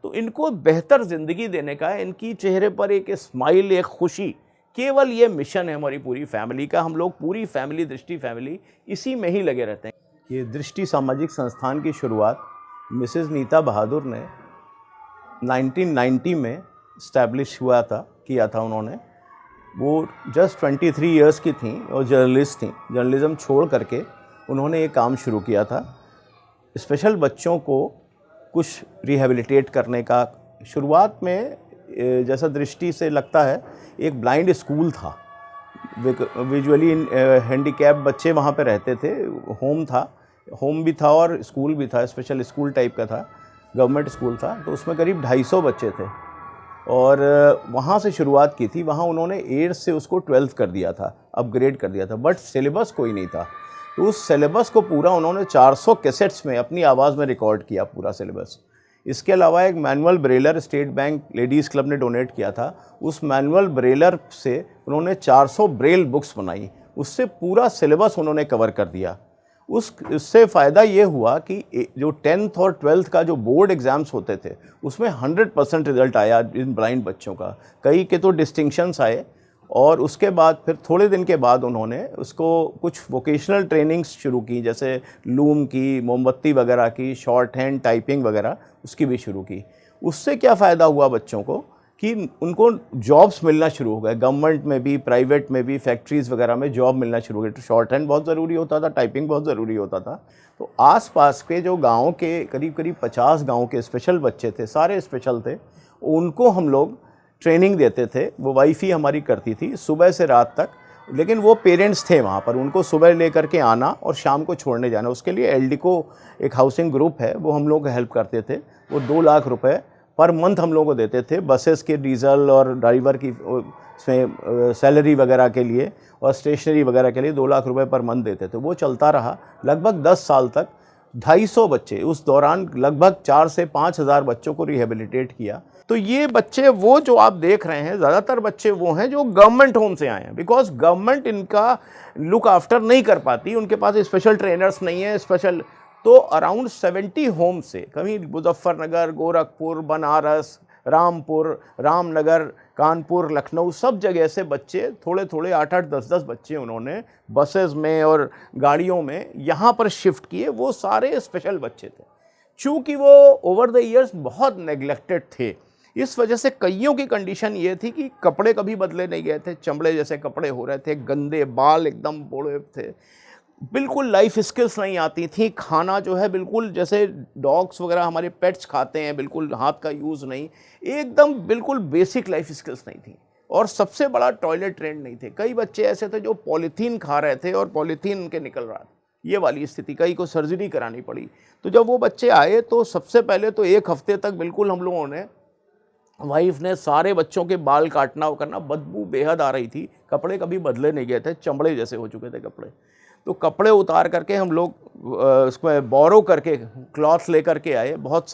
तो इनको बेहतर ज़िंदगी देने का, इनकी चेहरे पर एक स्माइल, एक खुशी, केवल ये मिशन है हमारी पूरी फैमिली का। हम लोग पूरी फैमिली, दृष्टि फैमिली, इसी में ही लगे रहते हैं। ये दृष्टि सामाजिक संस्थान की शुरुआत मिसेज़ नीता बहादुर ने 1990 में इस्टेब्लिश किया था उन्होंने। वो जस्ट 23 इयर्स की थी और जर्नलिस्ट थी। जर्नलिज़म छोड़ करके उन्होंने ये काम शुरू किया था, स्पेशल बच्चों को कुछ रिहेबिलिटेट करने का। शुरुआत में जैसा दृष्टि से लगता है, एक ब्लाइंड स्कूल था, विजुअली हैंडीकैप बच्चे वहाँ पे रहते थे। होम भी था और स्कूल भी था, स्पेशल स्कूल टाइप का था, गवर्नमेंट स्कूल था। तो उसमें करीब 250 बच्चे थे और वहाँ से शुरुआत की थी। वहाँ उन्होंने 8th से उसको 12th कर दिया था, अपग्रेड कर दिया था, बट सिलेबस कोई नहीं था। तो उस सिलेबस को पूरा उन्होंने 400 कैसेट्स में अपनी आवाज़ में रिकॉर्ड किया, पूरा सिलेबस। इसके अलावा एक manual brailler State Bank ladies club ने डोनेट किया था। उस मैनुअल ब्रेलर से उन्होंने 400 ब्रेल बुक्स बनाई, उससे पूरा सिलेबस उन्होंने कवर कर दिया। उससे फ़ायदा ये हुआ कि जो 10th और 12th का जो बोर्ड एग्ज़ाम्स होते थे, उसमें 100% रिज़ल्ट आया इन ब्लाइंड बच्चों का। कई के तो डिस्टिंक्शंस आए। और उसके बाद फिर थोड़े दिन के बाद उन्होंने उसको कुछ वोकेशनल ट्रेनिंग्स शुरू की, जैसे लूम की, मोमबत्ती वगैरह की, शॉर्ट हैंड टाइपिंग वगैरह, उसकी भी शुरू की। उससे क्या फ़ायदा हुआ बच्चों को कि उनको जॉब्स मिलना शुरू हो गए, गवर्नमेंट में भी, प्राइवेट में भी, फैक्ट्रीज़ वगैरह में जॉब मिलना शुरू हो गई। तो शॉर्ट हैंड बहुत ज़रूरी होता था, टाइपिंग बहुत ज़रूरी होता था। तो आसपास के जो गाँव के करीब 50 गाँव के स्पेशल बच्चे थे, सारे स्पेशल थे, उनको हम लोग ट्रेनिंग देते थे। वो वाइफ ही हमारी करती थी सुबह से रात तक, लेकिन वो पेरेंट्स थे वहाँ पर, उनको सुबह लेकर के आना और शाम को छोड़ने जाना। उसके लिए एलडीको एक हाउसिंग ग्रुप है, वो हम लोग हेल्प करते थे। वो 2 लाख रुपए पर मंथ हम लोग को देते थे, बसेस के डीजल और ड्राइवर की इसमें सैलरी वगैरह के लिए और स्टेशनरी वगैरह के लिए 2 लाख रुपए पर मंथ देते थे। वो चलता रहा लगभग 10 साल तक। 250 बच्चे, उस दौरान लगभग 4 से 5 हज़ार बच्चों को रिहेबिलिटेट किया। तो ये बच्चे, वो जो आप देख रहे हैं, ज़्यादातर बच्चे वो हैं जो गवर्नमेंट होम से आए हैं, बिकॉज गवर्नमेंट इनका लुक आफ्टर नहीं कर पाती, उनके पास स्पेशल ट्रेनर्स नहीं है, स्पेशल। तो अराउंड 70 होम से, कभी मुजफ्फरनगर, गोरखपुर, बनारस, रामपुर, रामनगर, कानपुर, लखनऊ, सब जगह से बच्चे थोड़े थोड़े 8-8, 10-10 बच्चे उन्होंने बसेस में और गाड़ियों में यहाँ पर शिफ्ट किए। वो सारे स्पेशल बच्चे थे। चूँकि वो ओवर द ईयर्स बहुत नेग्लेक्टेड थे, इस वजह से कईयों की कंडीशन ये थी कि कपड़े कभी बदले नहीं गए थे, चमड़े जैसे कपड़े हो रहे थे, गंदे बाल एकदम बड़े थे, बिल्कुल लाइफ स्किल्स नहीं आती थी। खाना जो है बिल्कुल जैसे डॉग्स वगैरह हमारे पेट्स खाते हैं, बिल्कुल हाथ का यूज़ नहीं, एकदम बिल्कुल बेसिक लाइफ स्किल्स नहीं थी। और सबसे बड़ा, टॉयलेट ट्रेंड नहीं थे। कई बच्चे ऐसे थे जो पॉलीथीन खा रहे थे और पॉलीथीन उनके निकल रहा था, ये वाली स्थिति। कई को सर्जरी करानी पड़ी। तो जब वो बच्चे आए तो सबसे पहले तो 1 हफ्ते तक बिल्कुल हम लोगों ने, वाइफ ने सारे बच्चों के बाल काटना और करना, बदबू बेहद आ रही थी, कपड़े कभी बदले नहीं गए थे, चमड़े जैसे हो चुके थे कपड़े। तो कपड़े उतार करके हम लोग उसको बोरो करके क्लॉथ लेकर के आए, बहुत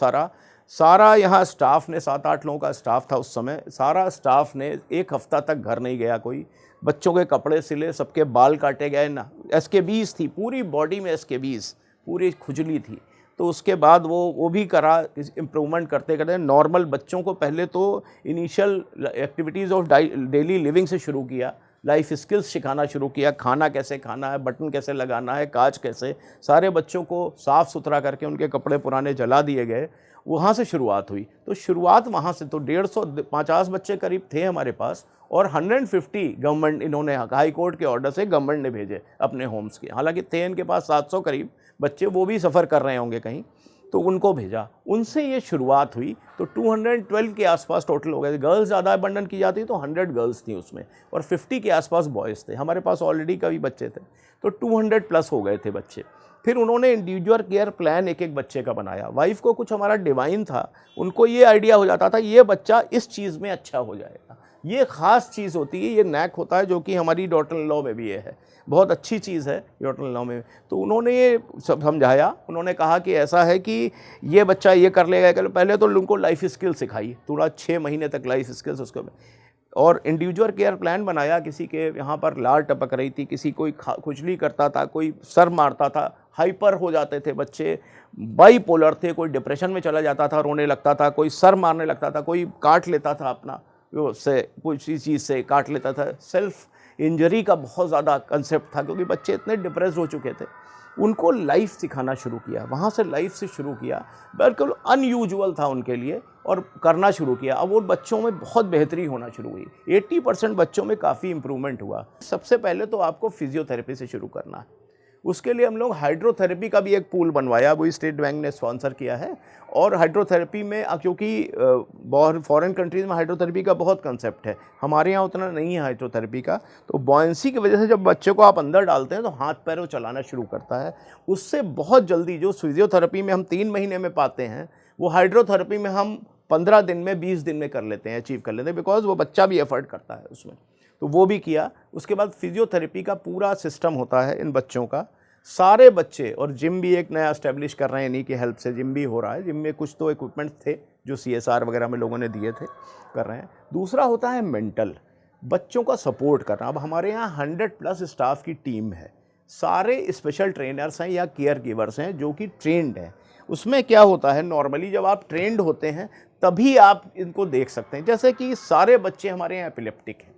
सारा यहाँ स्टाफ ने, 7-8 लोगों का स्टाफ था उस समय, सारा स्टाफ ने 1 हफ्ता तक घर नहीं गया कोई। बच्चों के कपड़े सिले, सबके बाल काटे गए ना, एसकेबीज थी पूरी बॉडी में, एसकेबीज पूरी खुजली थी। तो उसके बाद वो भी करा, इम्प्रूवमेंट करते करते नॉर्मल बच्चों को पहले तो initial activities of daily living से शुरू किया, लाइफ स्किल्स सिखाना शुरू किया, खाना कैसे खाना है, बटन कैसे लगाना है, कांच कैसे, सारे बच्चों को साफ़ सुथरा करके उनके कपड़े पुराने जला दिए गए। वहाँ से शुरुआत हुई। तो शुरुआत वहाँ से, तो 150 बच्चे करीब थे हमारे पास और 150 गवर्नमेंट, इन्होंने हाई कोर्ट के ऑर्डर से गवर्नमेंट ने भेजे अपने होम्स के। हालांकि थे इनके पास 700 करीब बच्चे, वो भी सफ़र कर रहे होंगे कहीं, तो उनको भेजा, उनसे ये शुरुआत हुई। तो 212 के आसपास टोटल हो गए। गर्ल्स ज़्यादा अबंडन की जाती तो 100 गर्ल्स थी उसमें और 50 के आसपास बॉयज़ थे। हमारे पास ऑलरेडी कभी बच्चे थे, तो 200 प्लस हो गए थे बच्चे। फिर उन्होंने इंडिविजुअल केयर प्लान एक एक बच्चे का बनाया। वाइफ को कुछ हमारा डिवाइन था, उनको ये आइडिया हो जाता था ये बच्चा इस चीज़ में अच्छा हो जाएगा, ये ख़ास चीज़ होती है, ये नैक होता है, जो कि हमारी डॉटर इन लॉ में भी ये है, बहुत अच्छी चीज़ है डॉटर इन लॉ में। तो उन्होंने ये सब समझाया। उन्होंने कहा कि ऐसा है कि ये बच्चा ये कर लेगा। पहले तो उनको लाइफ स्किल सिखाई, थोड़ा 6 महीने तक लाइफ स्किल्स उसको। और इंडिविजुअल केयर प्लान बनाया, किसी के यहाँ पर लार टपक रही थी, किसी कोई खुजली करता था, कोई सर मारता था, हाइपर हो जाते थे बच्चे, बाईपोलर थे, कोई डिप्रेशन में चला जाता था, रोने लगता था, कोई सर मारने लगता था, कोई काट लेता था अपना से किसी चीज़ से काट लेता था। सेल्फ इंजरी का बहुत ज़्यादा कंसेप्ट था, क्योंकि बच्चे इतने डिप्रेस हो चुके थे। उनको लाइफ सिखाना शुरू किया, वहाँ से लाइफ से शुरू किया, बिल्कुल अनयूजुअल था उनके लिए, और करना शुरू किया। अब वो बच्चों में बहुत बेहतरी होना शुरू हुई, 80% बच्चों में काफ़ी इंप्रूवमेंट हुआ। सबसे पहले तो आपको फिजियोथेरेपी से शुरू करना है। उसके लिए हम लोग हाइड्रोथेरेपी का भी एक पूल बनवाया, वो स्टेट बैंक ने स्पॉन्सर किया है। और हाइड्रोथेरेपी में क्योंकि फॉरेन कंट्रीज़ में हाइड्रोथेरेपी का बहुत कंसेप्ट है, हमारे यहाँ उतना नहीं है हाइड्रोथेरेपी का, तो बॉयंसी की वजह से जब बच्चे को आप अंदर डालते हैं तो हाथ पैर वो चलाना शुरू करता है। उससे बहुत जल्दी जो फिजियोथेरेपी में हम 3 महीने में पाते हैं, वो हाइड्रोथेरेपी में हम 15 दिन में, 20 दिन में कर लेते हैं, अचीव कर लेते हैं, बिकॉज वो बच्चा भी एफर्ट करता है उसमें। तो वो भी किया। उसके बाद फिजियोथेरेपी का पूरा सिस्टम होता है इन बच्चों का, सारे बच्चे, और जिम भी एक नया एस्टेब्लिश कर रहे हैं, इन्हीं की हेल्प से जिम भी हो रहा है। जिम में कुछ तो इक्विपमेंट्स थे जो CSR वगैरह में लोगों ने दिए थे, कर रहे हैं। दूसरा होता है मेंटल, बच्चों का सपोर्ट करना। अब हमारे यहाँ 100+ स्टाफ की टीम है, सारे स्पेशल ट्रेनर्स हैं या केयर गिवर्स हैं जो कि ट्रेंड हैं। उसमें क्या होता है, नॉर्मली जब आप ट्रेंड होते हैं तभी आप इनको देख सकते हैं। जैसे कि सारे बच्चे हमारे यहाँ एपिलेप्टिक हैं,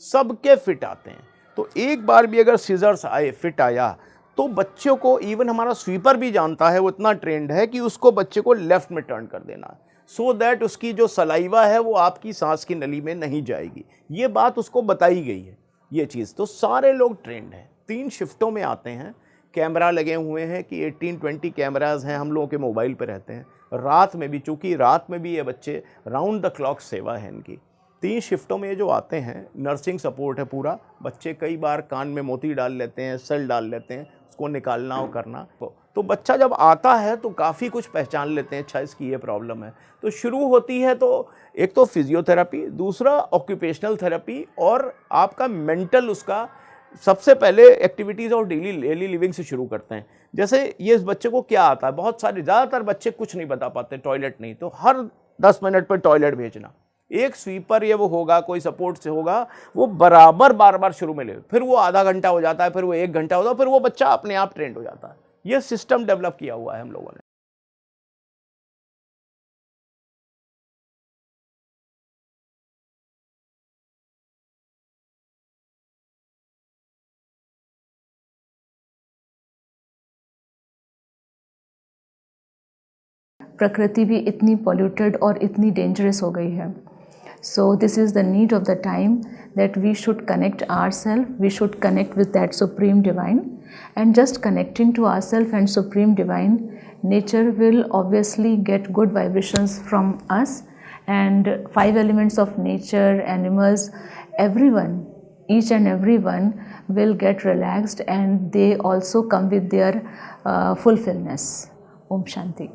सबके फिट आते हैं, तो एक बार भी अगर सीजर्स आए, फिट आया, तो बच्चों को, इवन हमारा स्वीपर भी जानता है, वो इतना ट्रेंड है कि उसको बच्चे को लेफ्ट में टर्न कर देना है, सो दैट उसकी जो सलाइवा है वो आपकी सांस की नली में नहीं जाएगी। ये बात उसको बताई गई है, ये चीज़। तो सारे लोग ट्रेंड हैं, 3 शिफ्टों में आते हैं, कैमरा लगे हुए हैं कि 18-20 कैमराज हैं, हम लोगों के मोबाइल पे रहते हैं। रात में भी, चूँकि रात में भी ये बच्चे राउंड द क्लॉक सेवा है इनकी। 3 शिफ्टों में ये जो आते हैं, नर्सिंग सपोर्ट है पूरा। बच्चे कई बार कान में मोती डाल लेते हैं, सेल डाल लेते हैं, उसको निकालना और करना। तो बच्चा जब आता है तो काफ़ी कुछ पहचान लेते हैं, अच्छा इसकी ये प्रॉब्लम है। तो शुरू होती है, तो एक तो फिजियोथेरेपी, दूसरा ऑक्यूपेशनल थेरेपी, और आपका मेंटल, उसका सबसे पहले एक्टिविटीज़ और डेली लिविंग से शुरू करते हैं। जैसे ये इस बच्चे को क्या आता है, बहुत सारे, ज़्यादातर बच्चे कुछ नहीं बता पाते, टॉयलेट नहीं, तो हर 10 मिनट पर टॉयलेट भेजना। एक स्वीपर ये वो होगा, कोई सपोर्ट से होगा, वो बराबर बार बार शुरू में ले, फिर वो आधा घंटा हो जाता है, फिर वो 1 घंटा होता है, फिर वो बच्चा अपने आप ट्रेंड हो जाता है। ये सिस्टम डेवलप किया हुआ है हम लोगों ने। प्रकृति भी इतनी पॉल्यूटेड और इतनी डेंजरस हो गई है। So this is the need of the time that we should connect ourselves, we should connect with that Supreme Divine, and just connecting to ourselves and Supreme Divine, nature will obviously get good vibrations from us, and 5 elements of nature, animals, everyone, each and everyone will get relaxed, and they also come with their fulfillness. Om Shanti.